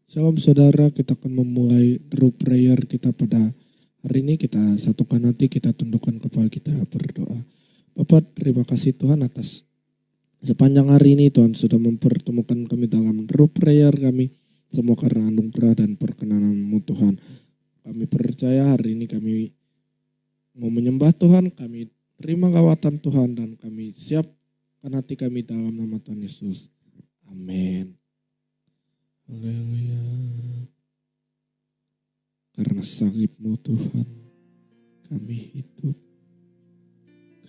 Shalom saudara, kita akan memulai root prayer kita pada hari ini. Kita satukan hati, kita tundukkan kepala kita berdoa. Bapak, terima kasih Tuhan atas sepanjang hari ini Tuhan sudah mempertemukan kami dalam root prayer kami. Semua karena anugerah dan perkenanan-Mu Tuhan. Kami percaya hari ini kami mau menyembah Tuhan, kami terima lawatan Tuhan dan kami siapkan hati kami dalam nama Tuhan Yesus. Amin. Haleluya. Karena salib-Mu Tuhan, kami hidup.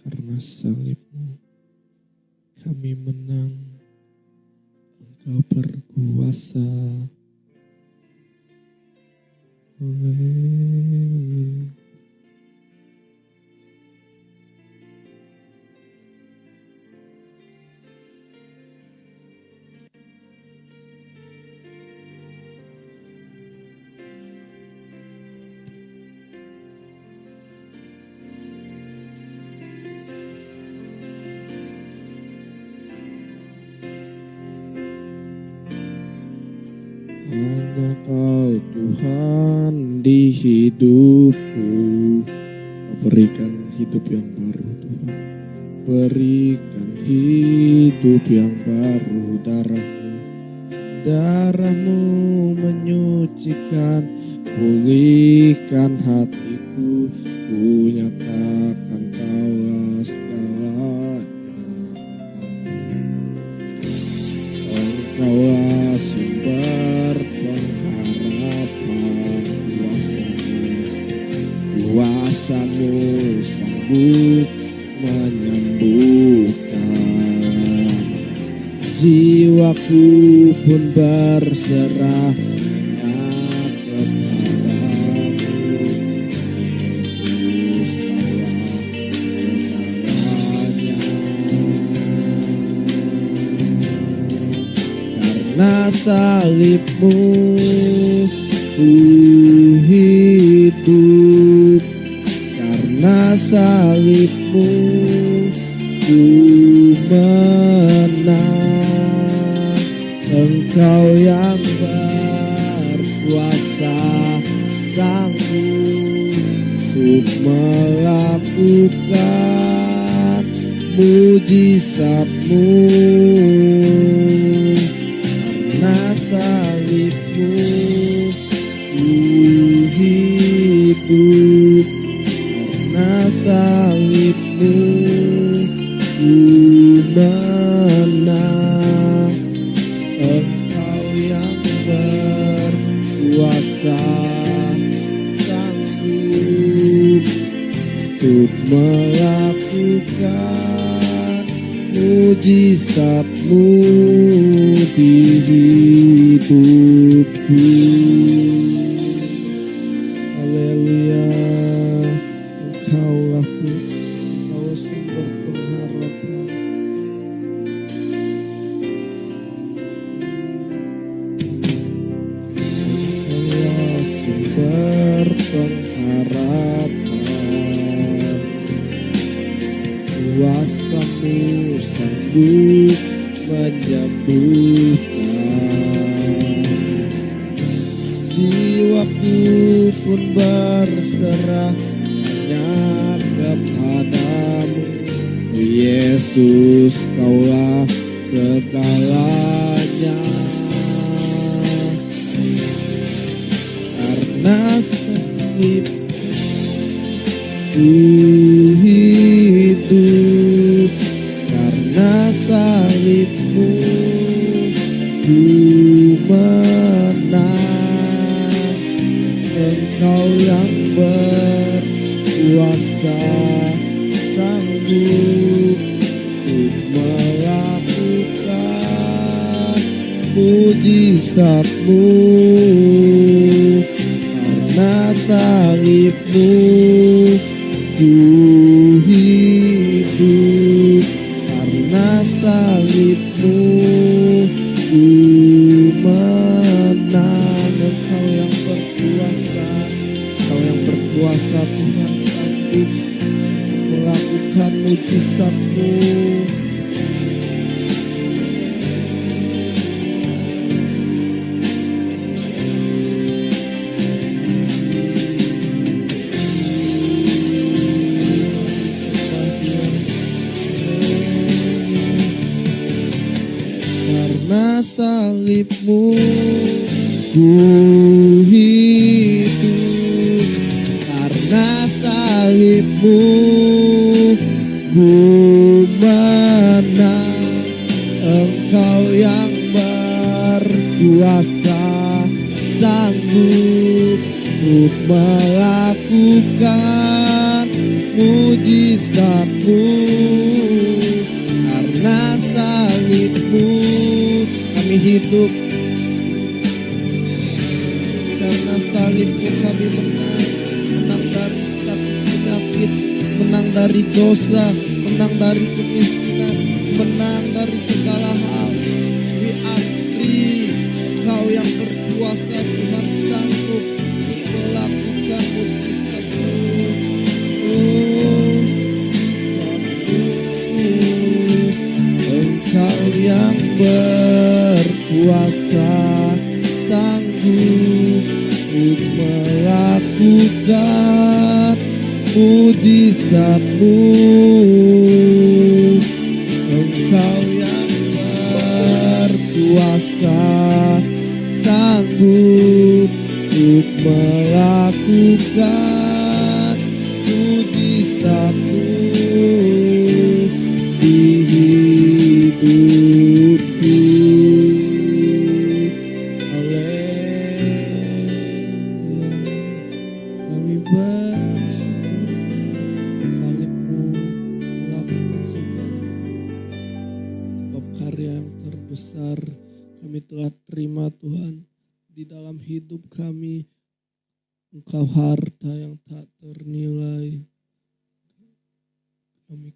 Karena salib-Mu, kami menang. Engkau berkuasa. Haleluya. Hanya Kau Tuhan di hidupku. Berikan hidup yang baru Tuhan. Berikan hidup yang baru. Darah-Mu menyucikan. Pulihkan hatiku. Ku nyatakan Kaulah segalanya. Engkaulah sumber pengharapan. Kuasa-Mu sanggup menyembuhkan. Jiwaku pun berserah hanya kepadamu. Yesus, Kaulah segalanya. Karena salib-Mu ku hidup. Karena salib-Mu ku menang. Engkau yang berkuasa, sanggup untuk melakukan mujizat-Mu. Karena salib-Mu ku hidup. Karena salib-Mu ku menang. Engkau yang berkuasa, sanggup untuk melakukan mujizat-Mu di hidupku. Haleluya. Engkaulah Tuhan, Engkau sumber pengharapan. Engkaulah sumber pengharapan. Kuasa-Mu sanggup menyembuhkan. Jiwaku pun berserah hanya kepadamu. Yesus, Kaulah segalanya. Karena salib-Mu hidup. Karena salib-Mu ku menang. Engkau yang berkuasa, sanggup untuk melakukan mujizat-Mu. Karena salib-Mu ku hidup. Karena salib-Mu ku menang. Engkau yang berkuasa, Engkau yang berkuasa Tuhan, sanggup melakukan mujizat-Mu. salibmu ku hidup, karena salibmu ku menang. Engkau yang berkuasa, sanggup untuk melakukan mujizatmu. Karena salibmu kami hidup, karena salibmu kami menang. Menang dari sakit penyakit, menang dari dosa, menang dari kemiskinan, menang dari segala hal. We agree, Kau yang berkuasa Tuhan, sanggup untuk melakukan mujizatmu. Engkau yang berkuasa, sanggup untuk melakukan mujizatmu. Engkau yang berkuasa, sanggup untuk melakukan mujizatmu di hidupku. Haleluya, kami bersyukur salibmu melakukan segalanya. Sebab karya yang terbesar kami telah terima Tuhan di dalam hidup kami. Engkau harta yang tak ternilai. Kami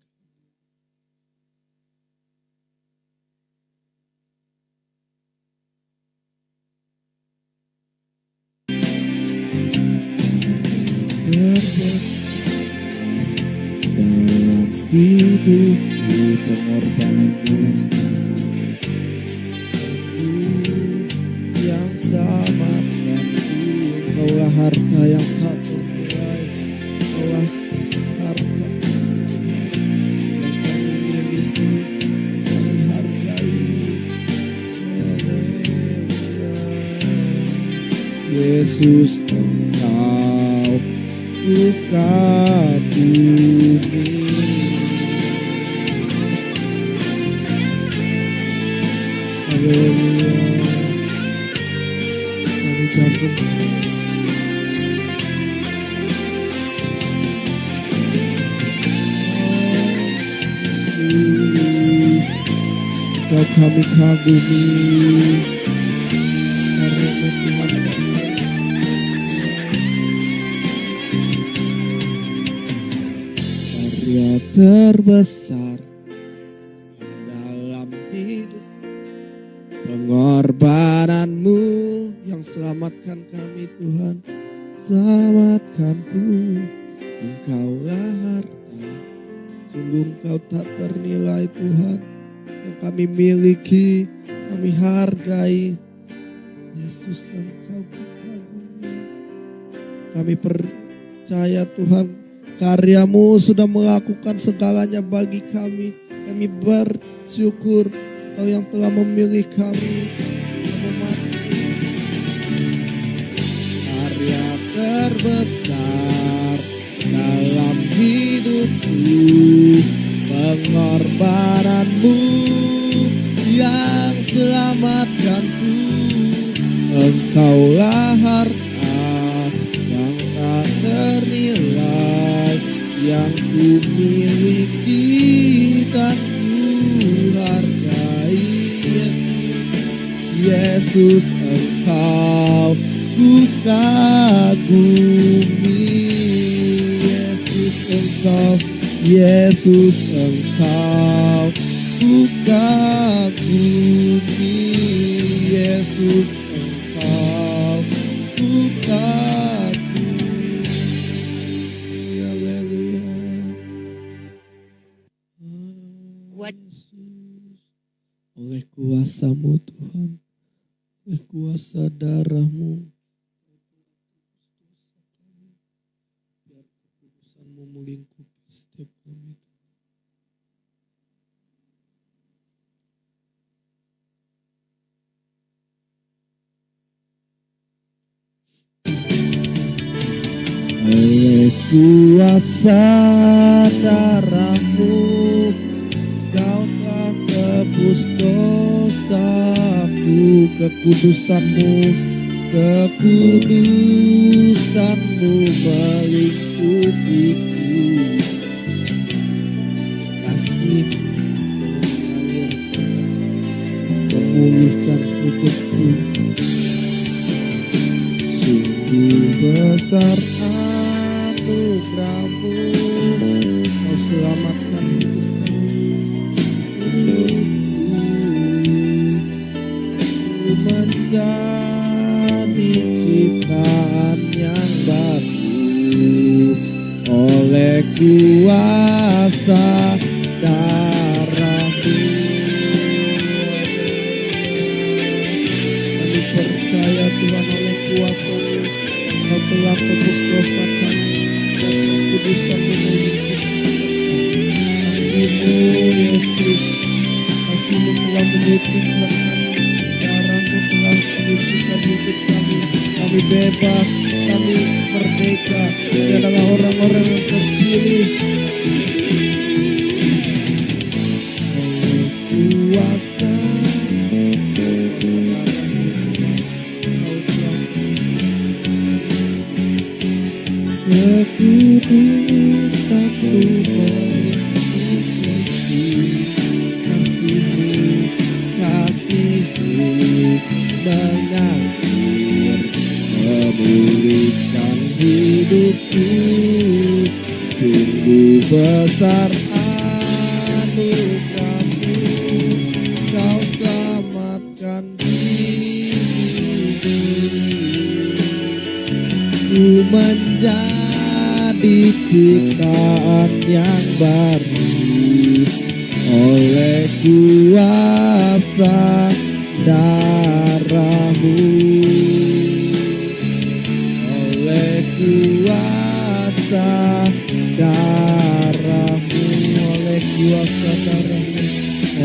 dalam hidupku, pengorbananmu yang selamatkanku. Engkaulah harta yang tak ternilai, engkaulah harta yang kami miliki, kami hargai. Haleluya. Yesus, Engkau ku kagumi. Haleluya. Kami kagum. Engkau kami kagumi. Karena Tuhan karya terbesar dalam hidup, pengorbananmu yang selamatkan kami Tuhan, selamatkanku. Engkaulah harta, sungguh Engkau tak ternilai Tuhan, yang kami miliki, kami hargai. Yesus, Engkau kagumi. Kami percaya Tuhan, karya-Mu sudah melakukan segalanya bagi kami. Kami bersyukur Engkau yang telah memilih kami, yang memati. Karya terbesar dalam hidupku, pengorbananmu yang selamatkanku. Engkaulah harta yang tak ternilai, yang ku miliki dan ku hargai. Yesus, Engkau ku kagumi. Yesus, Engkau ku kagumi. Yesus, Engkau ku kagumi. Haleluya. Oleh kuasa-Mu Tuhan, oleh kuasa darah-Mu, biar kekudusan-Mu melingkupi setiap kami. kuasa darah-Mu, Kau telah tebus dosaku, kekudusan-Mu melingkupiku. Kasih mengalir memulihkan hidupku. Sungguh besar anugerah-Mu, Kau selamatkan hidupku. Ku menjadi ciptaan yang baru oleh kuasa darah-Mu. Kami percaya Tuhan, oleh kuasa-Mu Kau telah tebus dosa kami, dan kekudusan-Mu kasih-Mu Yesus Kristus, kasih-Mu telah menyucikan kami, darah-Mu telah menyucikan hidup kami. Kami bebas, kami merdeka, kami adalah orang-orang yang terpilih oleh kuasa kekudusan-Mu kasih-Mu mengalir memulihkan hidupku. Sungguh besar anugerah-Mu, Kau selamatkan diriku. Ku menjadi ciptaan yang baru oleh kuasa darah-Mu, oleh kuasa darah-Mu, oleh kuasa darah-Mu,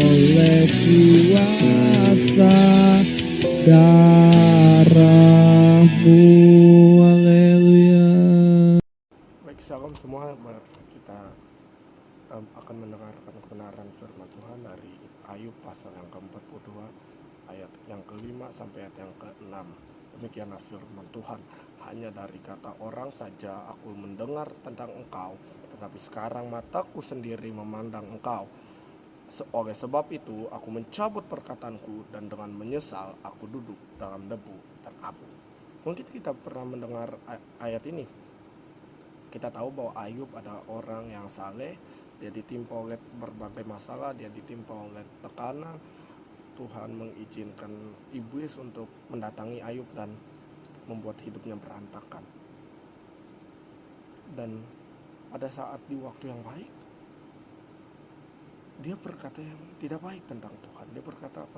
oleh kuasa darah-Mu. Haleluya. Baik, shalom semua. Kita akan mendengarkan kebenaran firman Tuhan dari Ayub pasal yang ke-42 ayat yang ke-5 sampai ayat yang ke-6. Demikianlah firman Tuhan, hanya dari kata orang saja aku mendengar tentang Engkau, tetapi sekarang mataku sendiri memandang Engkau. Oleh sebab itu aku mencabut perkataanku, dan dengan menyesal aku duduk dalam debu dan abu. Mungkin kita pernah mendengar ayat ini. Kita tahu bahwa Ayub adalah orang yang saleh. Dia ditimpa oleh berbagai masalah, dia ditimpa oleh tekanan. Tuhan mengizinkan iblis untuk mendatangi Ayub dan membuat hidupnya berantakan. Dan pada saat di waktu yang baik, dia berkata yang tidak baik tentang Tuhan. Dia berkata apa?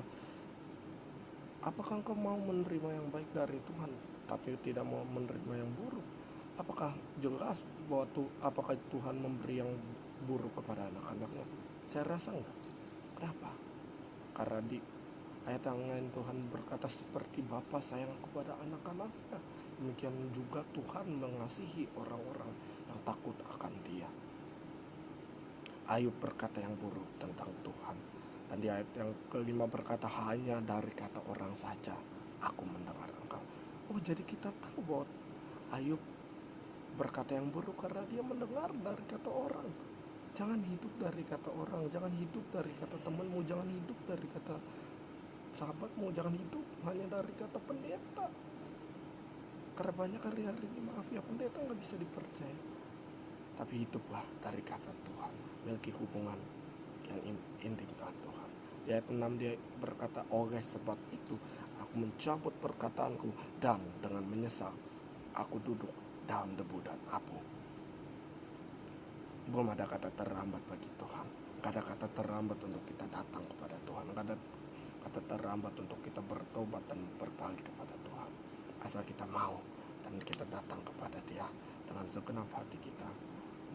Apakah engkau mau menerima yang baik dari Tuhan, tapi tidak mau menerima yang buruk? Apakah jelas bahwa apakah Tuhan memberi yang buruk kepada anak-anaknya? Saya rasa enggak. Kenapa? Karena di ayat yang lain Tuhan berkata, seperti Bapa sayang kepada anak-anaknya, demikian juga Tuhan mengasihi orang-orang yang takut akan Dia. Ayub berkata yang buruk tentang Tuhan. Dan di ayat yang ke-5 berkata, hanya dari kata orang saja aku mendengar Engkau. Oh, jadi kita tahu bahwa Ayub berkata yang buruk karena dia mendengar dari kata orang. Jangan hidup dari kata orang, jangan hidup dari kata temanmu, jangan hidup dari kata sahabatmu, jangan hidup hanya dari kata pendeta. Karena banyak hari-hari ini, maaf ya, pendeta gak bisa dipercaya. Tapi hiduplah dari kata Tuhan, miliki hubungan yang intim dengan Tuhan. Di ayat 6 dia berkata, oleh sebab itu aku mencabut perkataanku, dan dengan menyesal aku duduk dalam debu dan abu. Belum ada kata terlambat bagi Tuhan. Gak ada kata terlambat untuk kita datang kepada Tuhan. Gak ada kata terlambat untuk kita bertobat dan berbalik kepada Tuhan. Asal kita mau dan kita datang kepada Dia dengan segenap hati kita,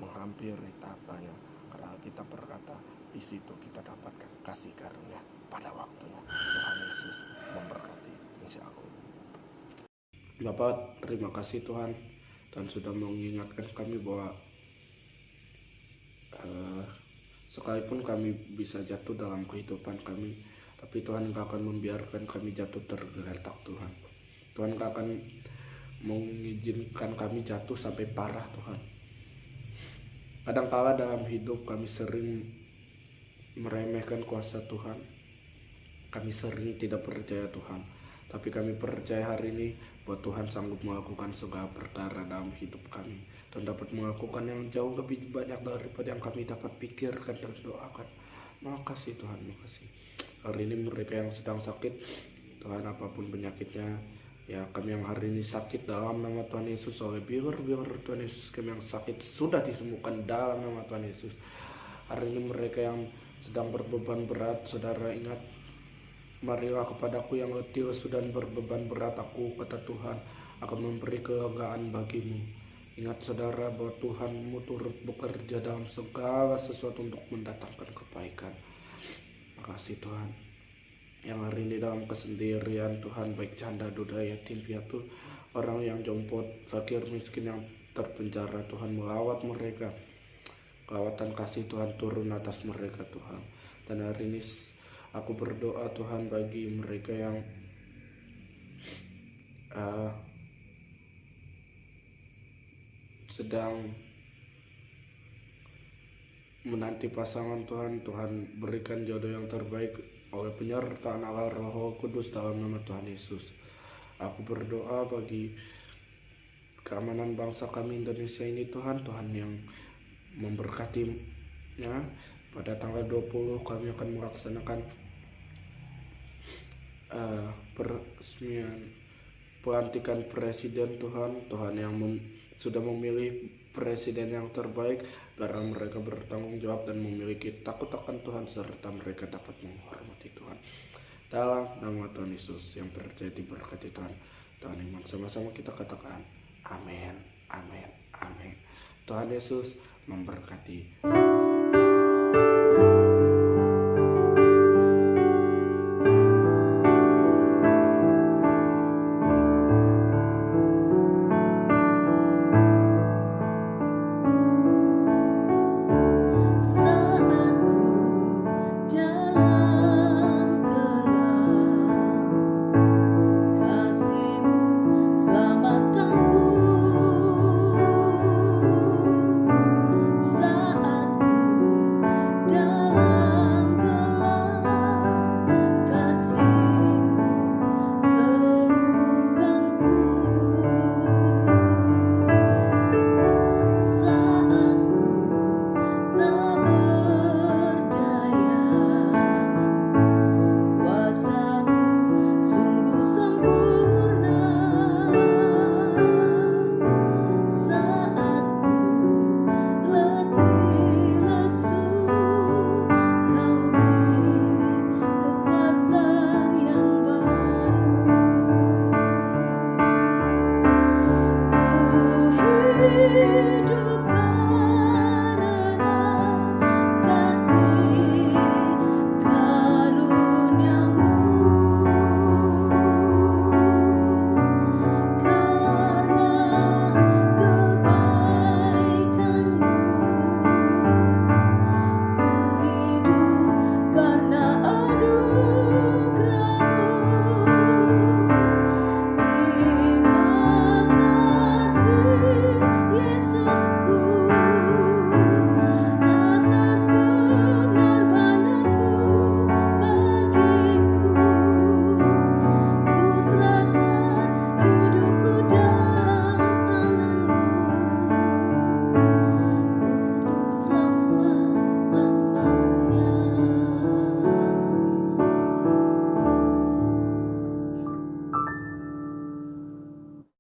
menghampiri tatanya. Karena kita berkata, di situ kita dapatkan kasih karunia pada waktunya. Tuhan Yesus memberkati, insya Allah. Bapak, terima kasih Tuhan. Tuhan sudah mengingatkan kami bahwa sekalipun kami bisa jatuh dalam kehidupan kami, tapi Tuhan gak akan membiarkan kami jatuh tergeletak Tuhan. Tuhan gak akan mengizinkan kami jatuh sampai parah Tuhan. Kadangkala dalam hidup kami sering meremehkan kuasa Tuhan. Kami sering tidak percaya Tuhan. Tapi kami percaya hari ini bahwa Tuhan sanggup melakukan segala perkara dalam hidup kami. Tuhan dapat melakukan yang jauh lebih banyak daripada yang kami dapat pikirkan dan doakan. Makasih Tuhan, makasih. Hari ini mereka yang sedang sakit, Tuhan apapun penyakitnya, ya kami yang hari ini sakit dalam nama Tuhan Yesus, oleh biar Tuhan Yesus, kami yang sakit sudah disembuhkan dalam nama Tuhan Yesus. Hari ini mereka yang sedang berbeban berat, saudara ingat, marilah kepadaku yang letih dan berbeban berat, aku kata Tuhan akan memberi kelegaan bagimu. Ingat saudara bahwa Tuhanmu turut bekerja dalam segala sesuatu untuk mendatangkan kebaikan. Makasih Tuhan. Yang hari ini dalam kesendirian Tuhan, baik janda, duda, yatim piatu, orang yang jompot, fakir, miskin yang terpenjara, Tuhan melawat mereka. Kelawatan kasih Tuhan turun atas mereka Tuhan. Dan hari ini aku berdoa Tuhan bagi mereka yang sedang menanti pasangan Tuhan. Tuhan berikan jodoh yang terbaik oleh penyertaan Allah Roh Kudus dalam nama Tuhan Yesus. Aku berdoa bagi keamanan bangsa kami Indonesia ini Tuhan. Tuhan yang memberkatinya. Pada tanggal 20 kami akan melaksanakan peresmian pelantikan presiden Tuhan. Tuhan yang sudah memilih presiden yang terbaik, karena mereka bertanggung jawab dan memiliki takut akan Tuhan, serta mereka dapat menghormati Tuhan. Dalam nama Tuhan Yesus yang percaya diberkati Tuhan. Tuhan iman sama-sama kita katakan amin, amin, amin. Tuhan Yesus memberkati.